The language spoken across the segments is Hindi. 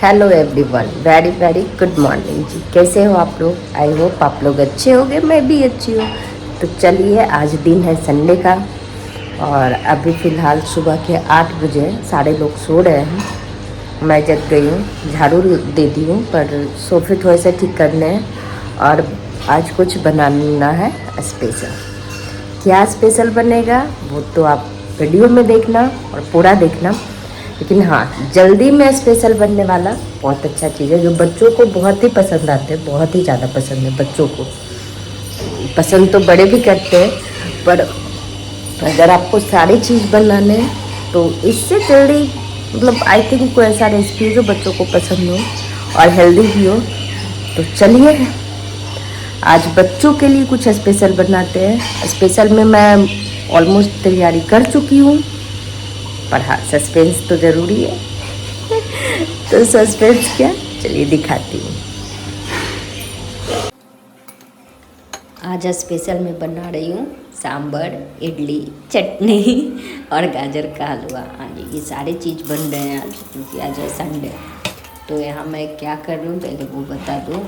Hello everyone, very very good morning ji. कैसे हो आप लोग? आई होप आप लोग अच्छे होंगे, मैं भी अच्छी हूँ। तो चलिए, आज दिन है संडे का और अभी फ़िलहाल सुबह के 8 बजे सारे लोग सो रहे हैं। मैं जग गई हूँ, झाड़ू दे दी हूँ, पर सोफे थोड़े से ठीक करने हैं और आज कुछ बनाना है स्पेशल। क्या स्पेशल बनेगा वो तो आप वीडियो में देखना और पूरा देखना। लेकिन हाँ, जल्दी में स्पेशल बनने वाला बहुत अच्छा चीज़ है जो बच्चों को बहुत ही पसंद आते हैं, बहुत ही ज़्यादा पसंद है बच्चों को। पसंद तो बड़े भी करते हैं, पर अगर आपको सारी चीज़ बनाने हैं तो इससे जल्दी मतलब आई थिंक कोई ऐसा रेसिपी जो बच्चों को पसंद हो और हेल्दी भी हो। तो चलिए, आज बच्चों के लिए कुछ स्पेशल बनाते हैं। स्पेशल में मैं ऑलमोस्ट तैयारी कर चुकी हूँ, पर हाँ, सस्पेंस तो ज़रूरी है। तो सस्पेंस क्या, चलिए दिखाती हूँ। आज स्पेशल में बना रही हूँ सांभर, इडली, चटनी और गाजर का हलवा। हाँ जी, ये सारे चीज़ बन रहे हैं आज, क्योंकि आज है संडे। तो यहाँ मैं क्या कर रही हूँ पहले वो बता दूँ।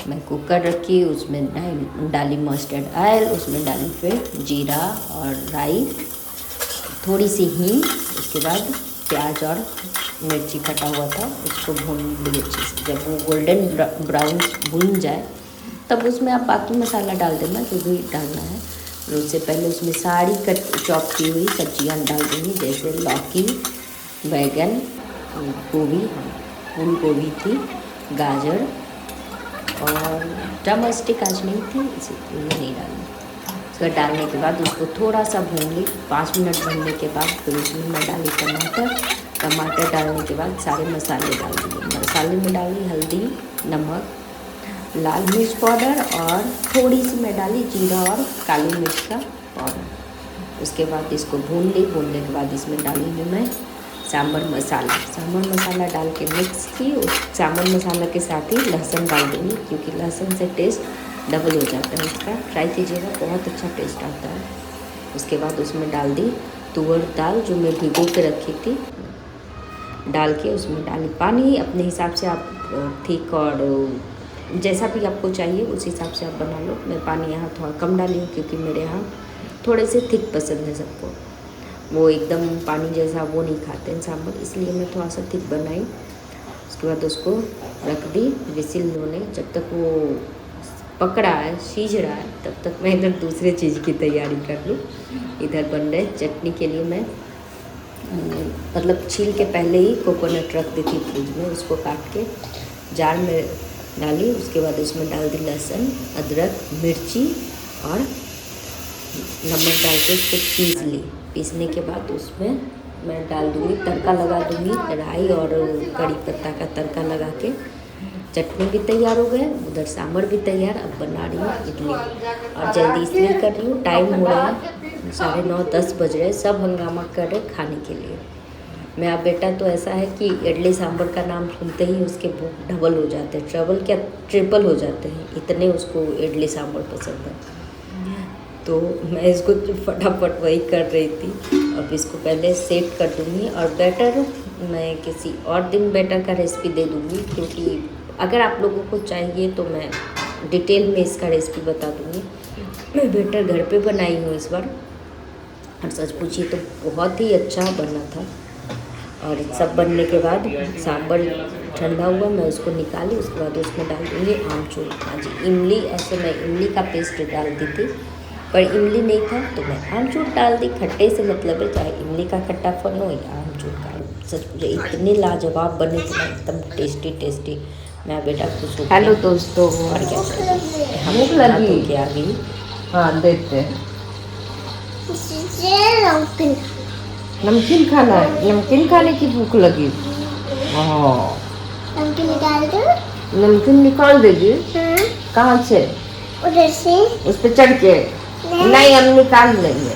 मैं कुकर रखी, उसमें डाली मस्टर्ड ऑयल, उसमें डाली फिर जीरा और राई, थोड़ी सी हींग, उसके बाद प्याज और मिर्ची कटा हुआ था उसको भून लिए अच्छे से। जब वो गोल्डन ब्राउन भून जाए तब उसमें आप बाकी मसाला डाल देना जो भी डालना है। और उससे पहले उसमें सारी चॉप की हुई सब्जियां डाल देंगी, जैसे लौकी, बैगन, गोभी, फूल गोभी थी, गाजर और ड्रमस्टिक आज नहीं थी इसलिए नहीं डाली। उसका डालने के बाद उसको थोड़ा सा भून ली। 5 मिनट भूनने के बाद फिर उसमें मैं डाली टमाटर डालने के बाद सारे मसाले डाल दिए। मसाले में डाली हल्दी, नमक, लाल मिर्च पाउडर और थोड़ी सी मैं डाली जीरा और काली मिर्च का पाउडर। उसके बाद इसको भून ली। भूनने के बाद इसमें डाली हूँ मैं सांभर मसाला डाल के मिक्स की। उस सांभर मसाला के साथ ही लहसुन डाल दूँगी, क्योंकि लहसुन से टेस्ट डबल हो जाता है इसका। ट्राई कीजिएगा, बहुत अच्छा टेस्ट आता है। उसके बाद उसमें डाल दी तुअर दाल जो मैं भिगो के रखी थी, डाल के उसमें डाली पानी अपने हिसाब से। आप ठीक और जैसा भी आपको चाहिए उस हिसाब से आप बना लो। मैं पानी यहाँ थोड़ा कम डाली हूँ, क्योंकि मेरे यहाँ थोड़े से थिक पसंद है सबको। वो एकदम पानी जैसा वो नहीं खाते हैं सांभर, इसलिए मैं थोड़ा सा थिक बनाई। उसके बाद उसको रख दी विसिल होने। जब तक वो पक रहा है, सीझ रहा है, तब तक मैं इधर दूसरे चीज़ की तैयारी कर लूँ। इधर बन रहे चटनी के लिए मैं मतलब छील के पहले ही कोकोनट रख दी थी फ्रिज में, उसको काट के जार में डाली। उसके बाद उसमें डाल दी लहसुन, अदरक, मिर्ची और नमक डाल के उसको पीस ली। पीसने के बाद उसमें मैं डाल दूँगी, तड़का लगा दूँगी, राई और कड़ी पत्ता का तड़का लगा के। चटनी भी तैयार हो गए, उधर सांभर भी तैयार। अब बना रही हूँ इडली, और जल्दी इसलिए कर रही हूँ, टाइम हो रहा है 9:30-10 बज रहे। सब हंगामा कर रहे खाने के लिए। मेरा बेटा तो ऐसा है कि इडली सांभर का नाम सुनते ही उसके भूख डबल हो जाते हैं, ट्रबल क्या ट्रिपल हो जाते हैं, इतने उसको इडली सांभर पसंद है। तो मैं इसको फटाफट वही कर रही थी। अब इसको पहले सेट कर दूँगी, और बैटर मैं किसी और दिन बैटर का रेसिपी दे दूँगी, क्योंकि अगर आप लोगों को चाहिए तो मैं डिटेल में इसका रेसिपी बता दूँगी। मैं बैटर घर पे बनाई हूँ इस बार, और सच पूछिए तो बहुत ही अच्छा बना था। और सब बनने के बाद सांभर ठंडा हुआ, मैं उसको निकाली। उसके बाद उसमें डाल दूँगी आमचूर। हाँ जी, इमली, ऐसे मैं इमली का पेस्ट डालती थी, पर इमली नहीं था तो मैं आमचूर डाल दी। खट्टे से मतलब है, चाहे इमली का खट्टापन हो या आमचूर का। सच मुझे इतने लाजवाब बने थे ना, एकदम टेस्टी। मैं बेटा खुश हो गया। हेलो दोस्तों, और क्या भूख लगी क्या अभी? हाँ, देते हैं। नमकीन खाना है, नमकीन खाने की भूख लगी। नमकीन निकाल दो। नमकीन निकाल देगी? कहाँ से? उधर से। उस पे चढ़ के? नहीं, हम निकाल लेंगे।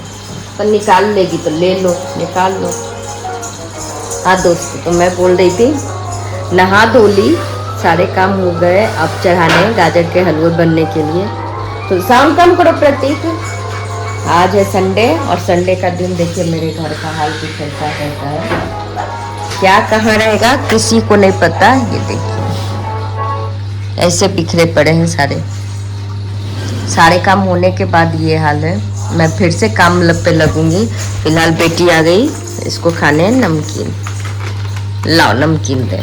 पर निकाल लेगी तो ले लो, निकाल लो। हाँ दोस्तों, तो मैं बोल रही थी, नहा धो ली, सारे काम हो गए। अब चढ़ाने गाजर के हलवे बनने के लिए। तो साउंड कम करो प्रतीक। आज है संडे, और संडे का दिन देखिए मेरे घर का हाल कुछ ऐसा रहता है। क्या कहाँ रहेगा किसी को नहीं पता। ये देखिए ऐसे बिखरे पड़े हैं सारे काम होने के बाद ये हाल है। मैं फिर से काम पे लगूंगी। फिलहाल बेटी आ गई, इसको खाने नमकीन। लाओ नमकीन दे।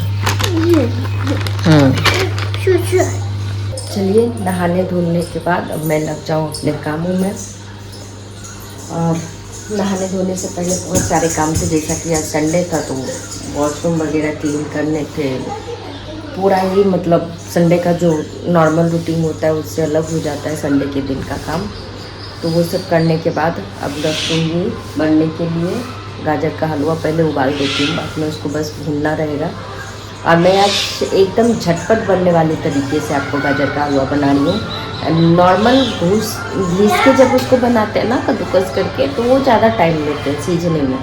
चलिए नहाने धोने के बाद अब मैं लग जाऊँ अपने कामों में। और नहाने धोने से पहले बहुत सारे काम थे, जैसा कि आज संडे था तो वॉशरूम वगैरह क्लीन करने थे। पूरा ही मतलब संडे का जो नॉर्मल रूटीन होता है उससे अलग हो जाता है संडे के दिन का काम। तो वो सब करने के बाद अब रखूँगी बनने के लिए गाजर का हलवा। पहले उबाल देती हूँ, बाद में उसको बस भूनना रहेगा। और मैं आज एकदम झटपट बनने वाले तरीके से आपको गाजर का हलवा बना रही हूँ। नॉर्मल घीस के जब उसको बनाते हैं ना कद्दूकस करके तो वो ज़्यादा टाइम लेते हैं सीजने में।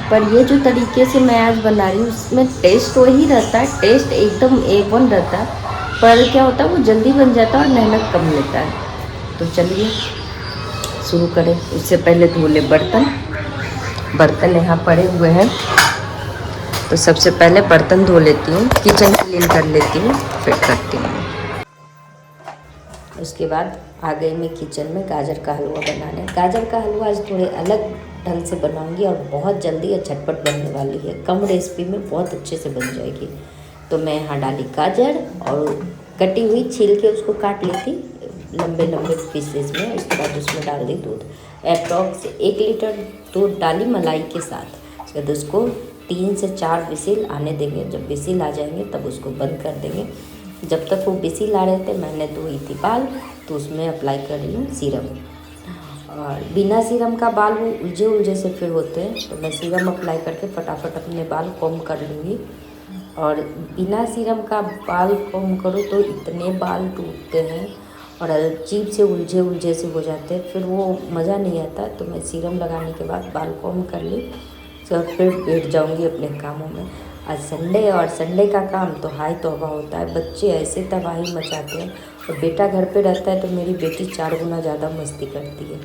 पर ये जो तरीके से मैं आज बना रही हूँ उसमें टेस्ट वही रहता है, टेस्ट एकदम A1 रहता है। पर क्या होता है वो जल्दी बन जाता है और मेहनत कम लेता है। तो चलिए शुरू करें। उससे पहले धो ले बर्तन यहाँ पड़े हुए हैं। तो सबसे पहले बर्तन धो लेती हूँ, किचन क्लीन कर लेती हूँ, फिर करती हूँ। उसके बाद आ गई मैं किचन में गाजर का हलवा बनाने। गाजर का हलवा आज थोड़े अलग ढंग से बनाऊंगी और बहुत जल्दी और झटपट बनने वाली है। कम रेसिपी में बहुत अच्छे से बन जाएगी। तो मैं यहाँ डाली गाजर और कटी हुई छील के उसको काट ली थी लंबे लंबे पीसेस में। उसके बाद उसमें डाल दी दूध, अप्रॉक्स 1 लीटर दूध डाली मलाई के साथ। उसके बाद उसको 3 से 4 विसिल आने देंगे। जब विसिल आ जाएंगे तब उसको बंद कर देंगे। जब तक वो विसिल आ रहे थे मैंने धोई थी बाल, तो उसमें अप्लाई कर रही हूँ सीरम। और बिना सीरम का बाल वो उलझे से फिर होते हैं, तो मैं सीरम अप्लाई करके फटाफट अपने बाल कॉम कर लूँगी। और बिना सीरम का बाल कॉम करो तो इतने बाल टूटते हैं और अजीब से उलझे से हो जाते हैं, फिर वो मज़ा नहीं आता। तो मैं सीरम लगाने के बाद बाल कॉम कर ली, तो फिर बैठ जाऊंगी अपने कामों में। आज संडे और संडे का काम तो हाई तौबा होता है। बच्चे ऐसे तबाही मचाते हैं और बेटा घर पे रहता है तो मेरी बेटी 4 गुना ज़्यादा मस्ती करती है।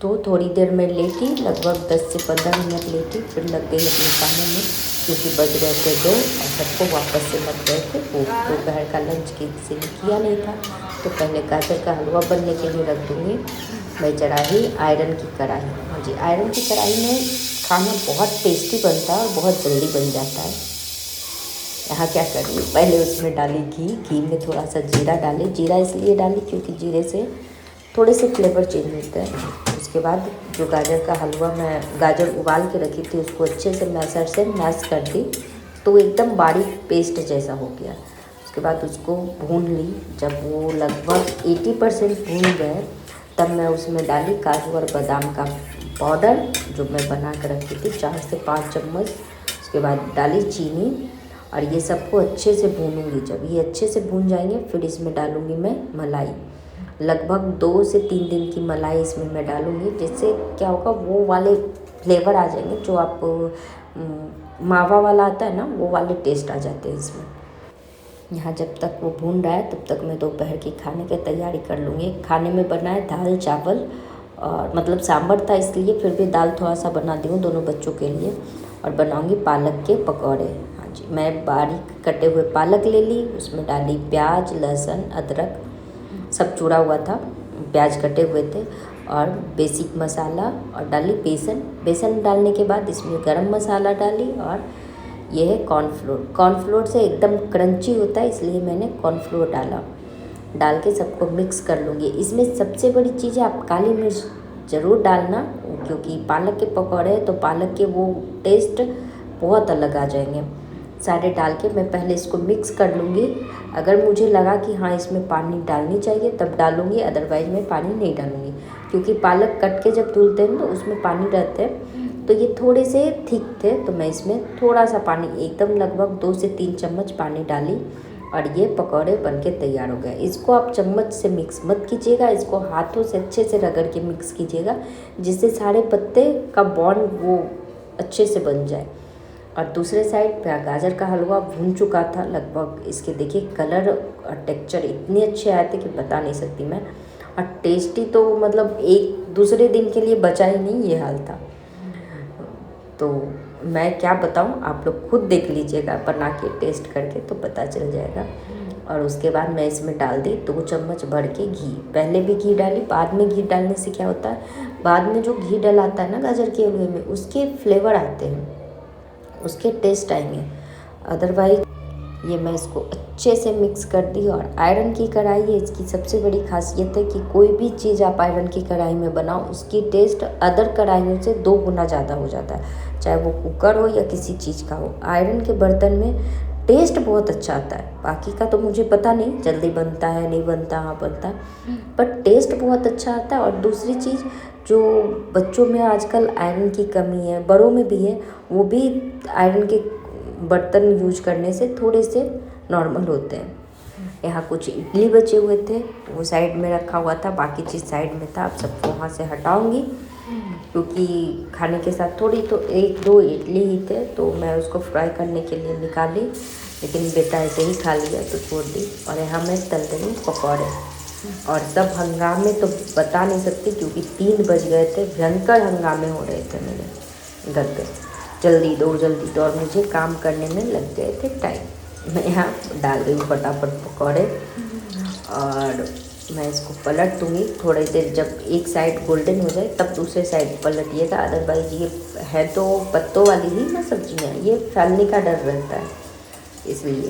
तो थोड़ी देर में लेटी, लगभग 10 से 15 मिनट लेटी, फिर लग गई अपने कामों में, क्योंकि बज रहे थे 2 और सबको वापस से लग गए थे। वो दोपहर का लंच किसी ने किया नहीं था, तो पहले गाजर का हलवा बनने के लिए रख दूँगी। मैं चढ़ाई आयरन की कढ़ाई। हाँ जी, आयरन की कढ़ाई में खाना बहुत टेस्टी बनता है और बहुत जल्दी बन जाता है। यहाँ क्या कर रही हूँ, पहले उसमें डाली घी में थोड़ा सा जीरा डाली। जीरा इसलिए डाली क्योंकि जीरे से थोड़े से फ्लेवर चेंज होते हैं। उसके बाद जो गाजर का हलवा मैं गाजर उबाल के रखी थी उसको अच्छे से मैशर से मैश कर दी, तो एकदम बारीक पेस्ट जैसा हो गया। उसके बाद उसको भून ली। जब वो लगभग 80% भून गए तब मैं उसमें डाली काजू और बादाम का पाउडर जो मैं बना कर रखी थी, 4 से 5 चम्मच। उसके बाद डाली चीनी और ये सबको अच्छे से भूनूंगी। जब ये अच्छे से भून जाएंगे फिर इसमें डालूंगी मैं मलाई। लगभग 2 से 3 दिन की मलाई इसमें मैं डालूंगी, जिससे क्या होगा वो वाले फ्लेवर आ जाएंगे जो आप मावा वाला आता है ना, वो वाले टेस्ट आ जाते हैं इसमें। यहाँ जब तक वो भून रहा है तब तक मैं दोपहर की खाने की तैयारी कर लूँगी। खाने में बना है दाल चावल, और मतलब सांभर था इसलिए, फिर भी दाल थोड़ा सा बना दी हूँ दोनों बच्चों के लिए। और बनाऊँगी पालक के पकौड़े। हाँ जी, मैं बारीक कटे हुए पालक ले ली, उसमें डाली प्याज लहसुन अदरक सब चूड़ा हुआ था, प्याज कटे हुए थे, और बेसिक मसाला, और डाली बेसन डालने के बाद इसमें गरम मसाला डाली। और यह है कॉर्नफ्लोर से एकदम क्रंची होता है इसलिए मैंने कॉर्नफ्लोर डाल के सबको मिक्स कर लूँगी। इसमें सबसे बड़ी चीज़ है आप काली मिर्च ज़रूर डालना, क्योंकि पालक के पकौड़े तो पालक के वो टेस्ट बहुत अलग आ जाएंगे। सारे डाल के मैं पहले इसको मिक्स कर लूँगी। अगर मुझे लगा कि हाँ इसमें पानी डालनी चाहिए तब डालूँगी, अदरवाइज़ मैं पानी नहीं डालूँगी, क्योंकि पालक कट के जब धुलते हैं तो उसमें पानी रहते हैं। तो ये थोड़े से थिक थे तो मैं इसमें थोड़ा सा पानी, एकदम लगभग 2 से 3 चम्मच पानी डाली और ये पकौड़े बनके तैयार हो गए। इसको आप चम्मच से मिक्स मत कीजिएगा, इसको हाथों से अच्छे से रगड़ के मिक्स कीजिएगा, जिससे सारे पत्ते का बॉन्ड वो अच्छे से बन जाए। और दूसरे साइड गाजर का हलवा भून चुका था लगभग। इसके देखिए कलर और टेक्सचर इतने अच्छे आए थे कि बता नहीं सकती मैं। और टेस्टी तो मतलब एक दूसरे दिन के लिए बचा ही नहीं, ये हाल था। तो मैं क्या बताऊँ, आप लोग खुद देख लीजिएगा, बना के टेस्ट करके तो पता चल जाएगा। और उसके बाद मैं इसमें डाल दी 2 चम्मच भर के घी। पहले भी घी डाली, बाद में घी डालने से क्या होता है, बाद में जो घी डलाता है ना गाजर के हलवे में, उसके फ्लेवर आते हैं, उसके टेस्ट आएंगे। अदरवाइज ये मैं इसको अच्छे से मिक्स कर दी। और आयरन की कढ़ाई है, इसकी सबसे बड़ी खासियत है कि कोई भी चीज़ आप आयरन की कढ़ाई में बनाओ, उसकी टेस्ट अदर कढ़ाइयों से 2 गुना ज़्यादा हो जाता है, चाहे वो कुकर हो या किसी चीज़ का हो। आयरन के बर्तन में टेस्ट बहुत अच्छा आता है, बाकी का तो मुझे पता नहीं, जल्दी बनता है नहीं बनता, हाँ बनता है, बट टेस्ट बहुत अच्छा आता है। और दूसरी चीज़, जो बच्चों में आजकल आयरन की कमी है, बड़ों में भी है, वो भी आयरन के बर्तन यूज करने से थोड़े से नॉर्मल होते हैं। यहाँ कुछ इडली बचे हुए थे, वो साइड में रखा हुआ था, बाकी चीज़ साइड में था। अब सबको वहाँ से हटाऊंगी, क्योंकि खाने के साथ थोड़ी तो 1-2 इडली ही थे, तो मैं उसको फ्राई करने के लिए निकाली, लेकिन बेटा ऐसे ही खा लिया तो छोड़ दी। और यहाँ मैं तल रही हूँ पकौड़े, और सब हंगामे तो बता नहीं सकती, क्योंकि 3 बज गए थे, भयंकर हंगामे हो रहे थे मेरे घर पे, जल्दी दो, और मुझे काम करने में लग गए थे टाइम। मैं यहाँ डाल रही हूँ फटाफट पकौड़े, और मैं इसको पलट दूँगी थोड़ी देर, जब एक साइड गोल्डन हो जाए तब दूसरे साइड पलटिएगा। अदरवाइज ये है तो पत्तों वाली ही ना सब्जियाँ, ये फैलने का डर रहता है, इसलिए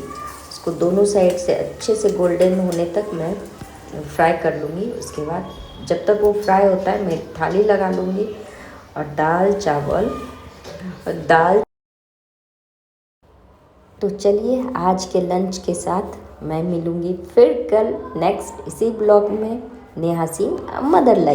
इसको दोनों साइड से अच्छे से गोल्डन होने तक मैं फ्राई कर लूँगी। उसके बाद जब तक वो फ्राई होता है मैं थाली लगा लूँगी, और दाल। तो चलिए आज के लंच के साथ मैं मिलूँगी फिर कल नेक्स्ट इसी ब्लॉग में। Neha Singh mother life.